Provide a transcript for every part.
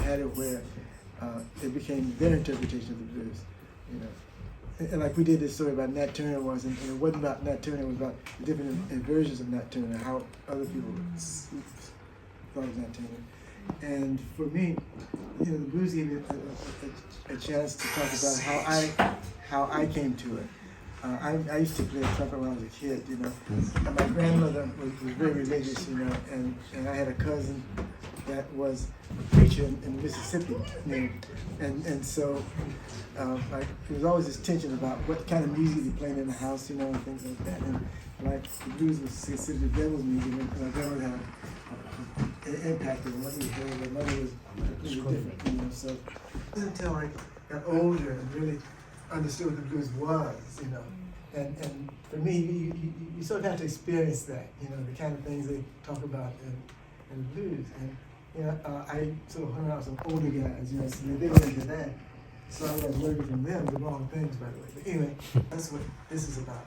had it where it became their interpretation of the blues, you know. And like we did this story about Nat Turner once, and it wasn't about Nat Turner, it was about the different versions of Nat Turner, how other people thought of Nat Turner. And for me, you know, the blues gave me a chance to talk about how I came to it. I used to play trumpet when I was a kid, you know. And my grandmother was very religious, you know, and I had a cousin that was a preacher in Mississippi, and so like there was always this tension about what kind of music you playing in the house, you know, and things like that. And like the blues was considered the devil's music, and my grandmother had an impact on what we heard. My mother was completely different, you know. So it wasn't until I got older and really understood what the blues was, you know. And for me, you sort of have to experience that, you know, the kind of things they talk about in the blues. And you know, I sort of hung out with some older guys, you know, so they were into that. So I was learning from them the wrong things, by the way. But anyway, that's what this is about.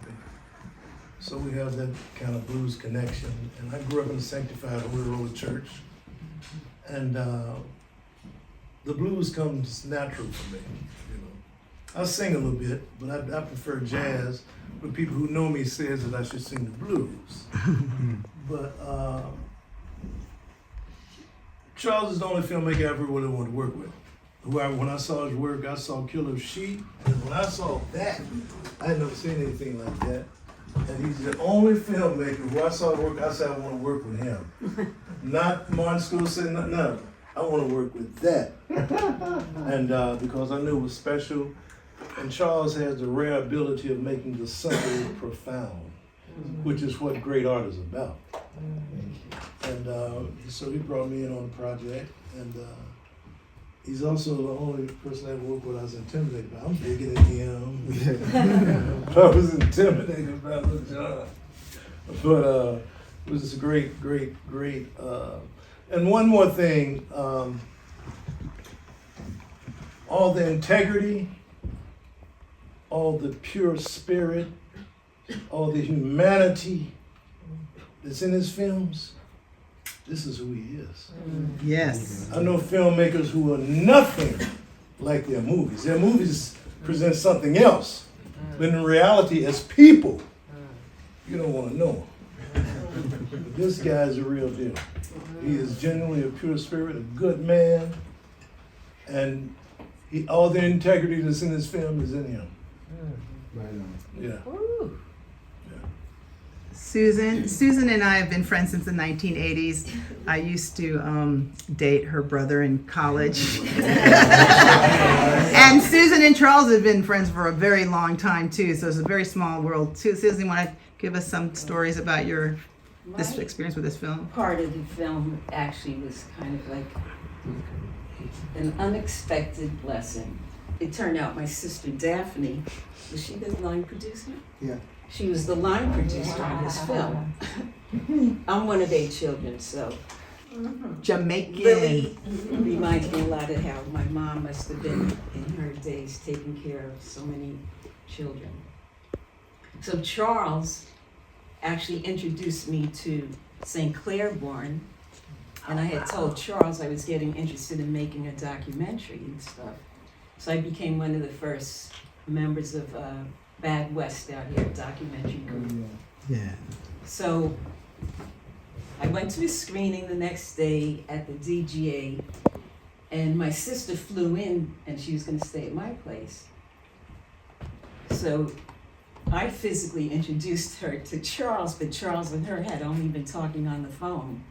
So we have that kind of blues connection. And I grew up in a sanctified Holy Roller church. And the blues comes natural for me, you know. I sing a little bit, but I prefer jazz. But people who know me says that I should sing the blues. But Charles is the only filmmaker I ever really wanted to work with. When I saw his work, I saw Killer Sheep, and when I saw that, I had never seen anything like that. And he's the only filmmaker who I saw work, I said I want to work with him. Not Martin Scorsese, no. I want to work with that. And because I knew it was special. And Charles has the rare ability of making the simple profound, which is what great art is about. And so he brought me in on the project, and he's also the only person I worked with I was intimidated by. I'm bigger than him. I was intimidated by little John. But it was just great. And one more thing, all the integrity, all the pure spirit, all the humanity that's in his films, this is who he is. Yes. I know filmmakers who are nothing like their movies. Their movies present something else. But in reality, as people, you don't want to know him. But this guy is a real deal. He is genuinely a pure spirit, a good man, and all the integrity that's in his film is in him. Right on. Yeah. Susan and I have been friends since the 1980s. I used to date her brother in college. And Susan and Charles have been friends for a very long time too, so it's a very small world too. Susan, you want to give us some stories about this experience with this film? Part of the film actually was kind of like an unexpected blessing. It turned out my sister Daphne, was she the line producer? Yeah. She was the line producer on this film. I'm one of 8 children, so Jamaican. Lili reminds me a lot of how my mom must have been in her days taking care of so many children. So Charles actually introduced me to St. Clairborn, and I had told Charles I was getting interested in making a documentary and stuff. So I became one of the first members of Bad West out here, documentary group. Yeah. So I went to a screening the next day at the DGA, and my sister flew in and she was going to stay at my place. So I physically introduced her to Charles, but Charles and her had only been talking on the phone.